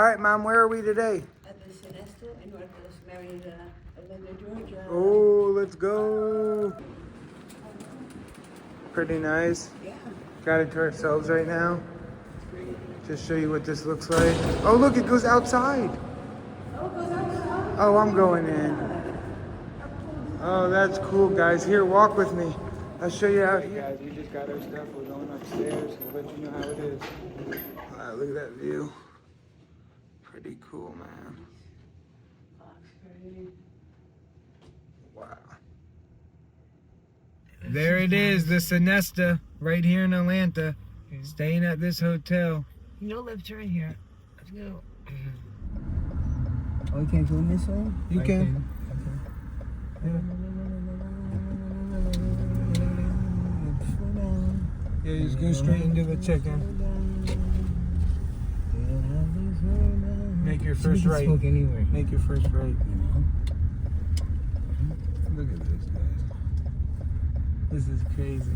All right, Mom, where are we today? At the Sonesta in Northwest Atlanta, Georgia. Oh, let's go. Pretty nice. Yeah. Got it to ourselves right now. Just show you what this looks like. Oh, look, it goes outside. Oh, it goes outside. Oh, I'm going in. Oh, that's cool, guys. Here, walk with me. I'll show you out here. Guys, we just got our stuff. We're going upstairs. I'll let you know how it is. Wow, look at that view. Pretty cool, man. Wow. There it is, the Sonesta, right here in Atlanta. Staying at this hotel. No lift right here. Let's go. Oh, you can't go in this way? You can. Yeah, just go straight into the check-in. Make your first right. Anywhere. Make your first right. Look at this, guys. This is crazy.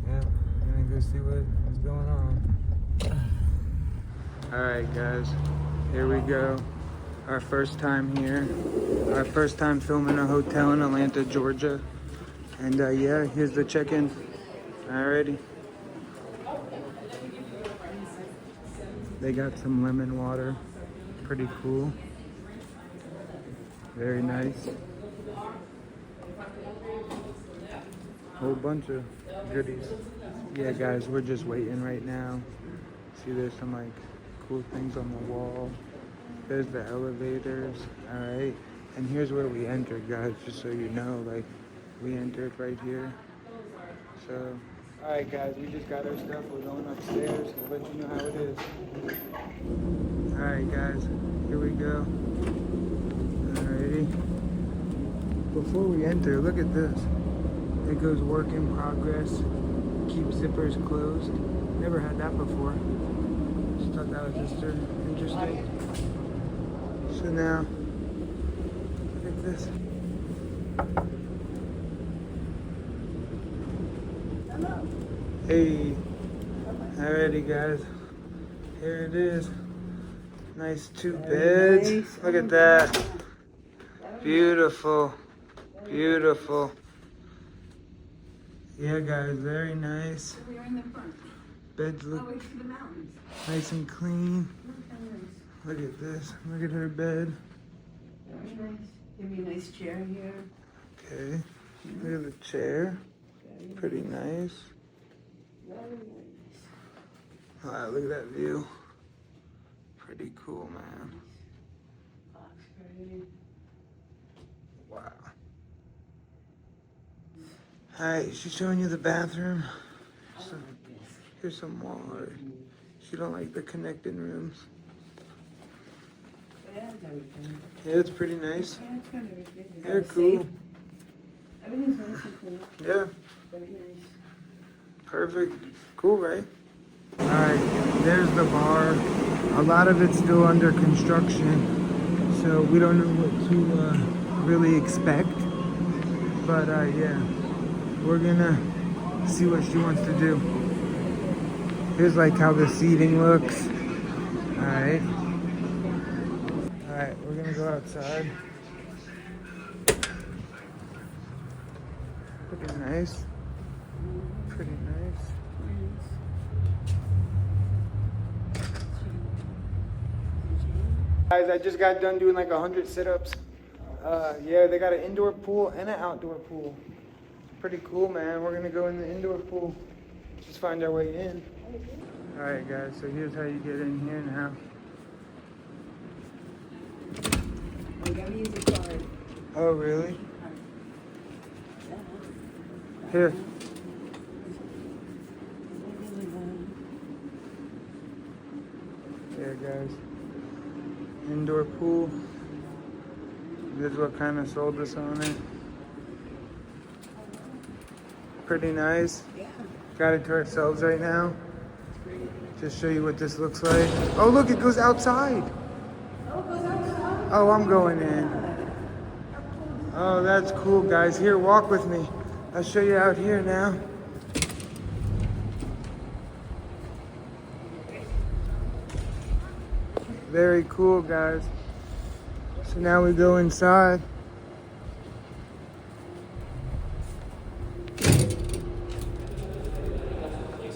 Yeah, we're gonna go see what's going on. Alright, guys. Here we go. Our first time here. Our first time filming a hotel in Atlanta, Georgia. And yeah, here's the check-in. Alrighty. They got some lemon water. Pretty cool. Very nice. Whole bunch of goodies. Yeah, guys, we're just waiting right now. See, there's some like cool things on the wall. There's the elevators. All right. And here's where we entered, guys, just so you know. Like, we entered right here. So, all right, guys, we just got our stuff. We're going upstairs. I'll let you know how it is. All right, guys, here we go. Alrighty. Before we enter, look at this. It goes work in progress. Keep zippers closed. Never had that before. Just thought that was just interesting. So now, look at this. Hey, alrighty, guys. Here it is. Nice two beds. Nice. Look at that. Beautiful. Beautiful. Yeah, guys, very nice. We are in the front. Beds Oh, look we see the mountains. nice and clean. Look at this. Look at her bed. Very nice. Give me a nice chair here. Okay. Look at the chair. Pretty nice. Very nice. Wow, look at that view. Pretty cool, man. Oxford. Wow. Alright, she's showing you the bathroom. So, here's some water. She don't like the connected rooms. Yeah, it's everything. Yeah, it's pretty nice. Yeah, it's got everything. They're cool. Everything's nice and cool. Yeah, Very nice. perfect. Cool, right? Alright, there's the bar. A lot of it's still under construction, so we don't know what to really expect. But yeah, we're gonna see what she wants to do. Here's like how the seating looks. Alright. Alright, we're gonna go outside. Pretty nice. Pretty nice. Guys, I just got done doing like 100 sit-ups. Yeah, they got an indoor pool and an outdoor pool. Pretty cool, man. We're gonna go in the indoor pool. Just find our way in. Alright, guys, so here's how you get in here now. You gotta use a card. Oh, really? Here. Yeah, guys. Indoor pool. This is what kind of sold us on it. Pretty nice. Yeah. Got it to ourselves right now. Just show you what this looks like. Oh, look, it goes outside. Oh, it goes outside. Oh, I'm going in. Oh, that's cool, guys. Here, walk with me. I'll show you out here now. Very cool, guys. So now we go inside.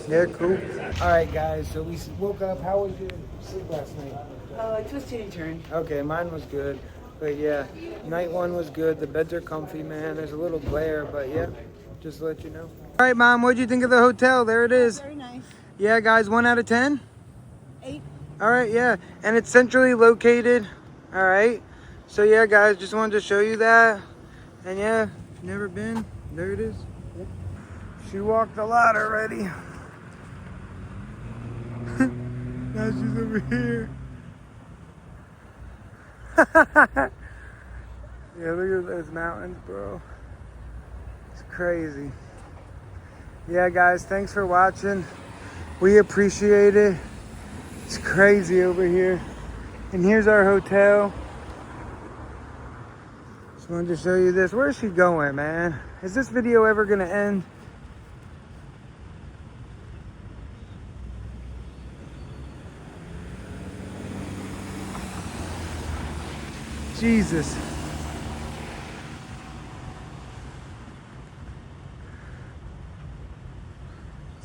Yeah, cool. All right, guys. So we woke up. How was your sleep last night? Twisted and turned. Okay, mine was good. But yeah, night one was good. The beds are comfy, man. There's a little glare, but yeah, just to let you know. All right, Mom, what'd you think of the hotel? There it is. Very nice. Yeah, guys, 1 out of 10? 8. All right, yeah. And it's centrally located. All right. So yeah, guys, just wanted to show you that. And yeah, if you've never been, there it is. She walked a lot already. Now she's over here. Yeah, look at those mountains, bro. It's crazy. Yeah, guys, thanks for watching. We appreciate it. It's crazy over here. And here's our hotel. Just wanted to show you this. Where's she going, man? Is this video ever gonna end? Jesus.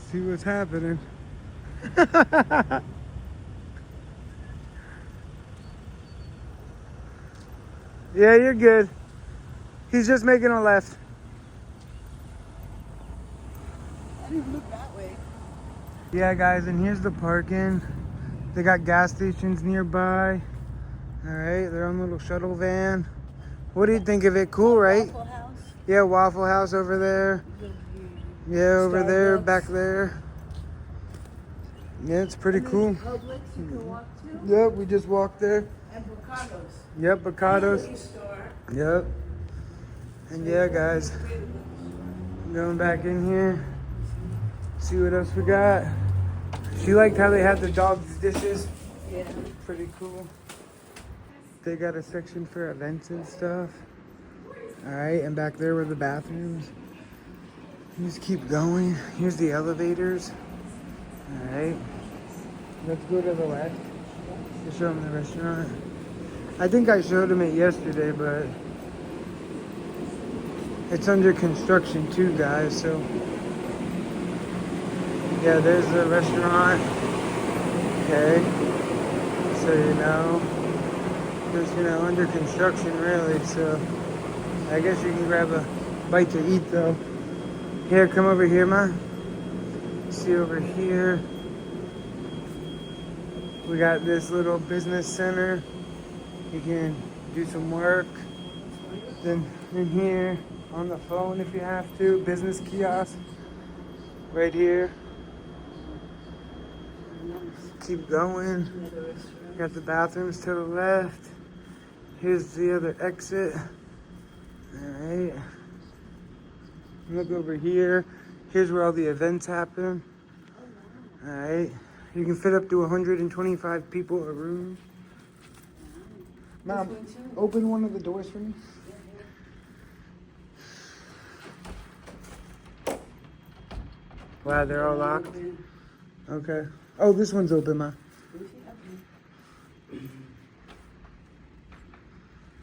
See what's happening. Yeah, you're good. He's just making a left. I didn't look that way. Yeah, guys, and here's the parking. They got gas stations nearby. All right, their own little shuttle van. What do you think of it? Cool, right? Waffle House. Yeah, Waffle House over there. Yeah, over there, back there. Yeah, it's pretty cool. Publix you can walk to. Yep, we just walked there. And Bocados. Yep, Bocados. Jewelry store. Yep. And yeah, guys, going back in here. See what else we got. She liked how they had the dog's dishes. Yeah. Pretty cool. They got a section for events and stuff. All right, and back there were the bathrooms. Just keep going. Here's the elevators. All right. Let's go to the left to show them the restaurant. I think I showed them it yesterday, but it's under construction too, guys. So yeah, there's the restaurant. Okay. So it's under construction really. So I guess you can grab a bite to eat though. Here, come over here, Ma. See over here. We got this little business center. You can do some work. Then in here, on the phone if you have to. Business kiosk. Right here. Keep going. Got the bathrooms to the left. Here's the other exit. Alright. Look over here. Here's where all the events happen. Alright. You can fit up to 125 people a room. Mom, open one of the doors for me. Wow, they're all locked. Okay. Oh, this one's open, Ma.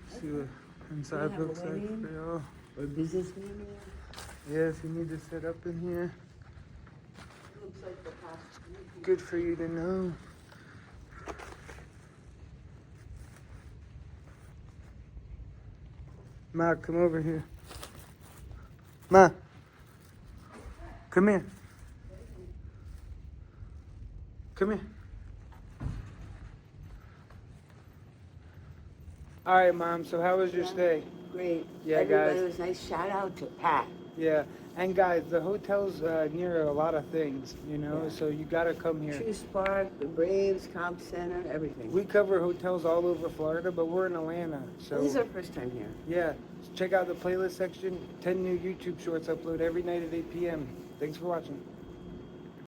See what inside looks like for y'all. Or business meeting. Yeah, if you need to sit up in here. Looks like the house. Good for you to know. Ma, come over here. Ma, come here. Come here. All right, Mom, so how was your stay? Great. Yeah, Everybody guys. was nice. Shout out to Pat. Yeah, and guys, the hotel's near a lot of things, so you gotta come here. Truce Park, the Braves, Comp Center, everything. We cover hotels all over Florida, but we're in Atlanta, so This is our first time here. yeah. Check out the playlist section. 10 new YouTube shorts upload every night at 8 p.m. Thanks for watching.